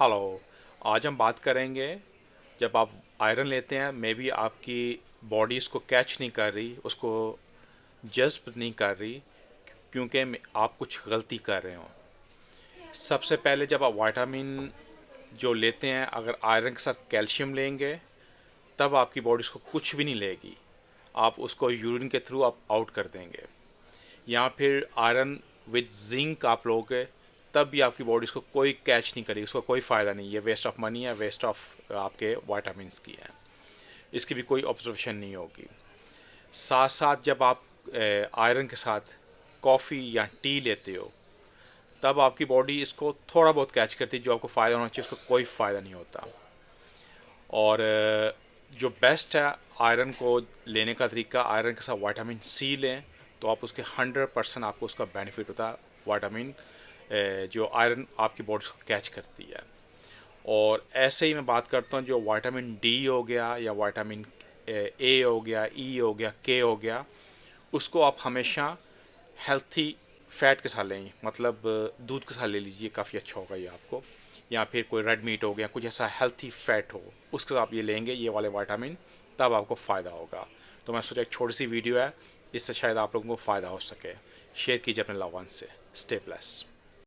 Hello. आज हम बात करेंगे, जब आप आयरन लेते हैं मे बी आपकी बॉडी इसको कैच नहीं कर रही, उसको जज़्ब नहीं कर रही, क्योंकि आप कुछ गलती कर रहे हो। सबसे पहले जब आप विटामिन जो लेते हैं, अगर आयरन के साथ कैल्शियम लेंगे तब आपकी बॉडी उसको कुछ भी नहीं लेगी, आप उसको यूरिन के थ्रू आप आउट कर देंगे। या फिर आयरन विद जिंक आप लोगे तब भी आपकी बॉडी इसको कोई कैच नहीं करेगी, उसको कोई फ़ायदा नहीं, ये वेस्ट ऑफ मनी है, वेस्ट ऑफ आपके वाइटामिन की है, इसकी भी कोई ऑब्जर्वेशन नहीं होगी। साथ साथ जब आप आयरन के साथ कॉफ़ी या टी लेते हो तब आपकी बॉडी इसको थोड़ा बहुत कैच करती है, जो आपको फ़ायदा होना चाहिए उसको कोई फ़ायदा नहीं होता। और जो बेस्ट है आयरन को लेने का तरीका, आयरन के साथ विटामिन सी लें तो आप उसके 100% आपको उसका बेनिफिट होता है। विटामिन जो आयरन आपकी बॉडी को कैच करती है। और ऐसे ही मैं बात करता हूँ, जो विटामिन डी हो गया या विटामिन ए हो गया, ई हो गया, के हो गया, उसको आप हमेशा हेल्थी फैट के साथ लें, मतलब दूध के साथ ले लीजिए, काफ़ी अच्छा होगा ये आपको। या फिर कोई रेड मीट हो गया, कुछ ऐसा हेल्थी फैट हो, उसके साथ आप ये लेंगे ये वाले विटामिन, तब आपको फ़ायदा होगा। तो मैं सोचा एक छोटी सी वीडियो है, इससे शायद आप लोगों को फ़ायदा हो सके। शेयर कीजिए अपने लव वन से। Stay blessed.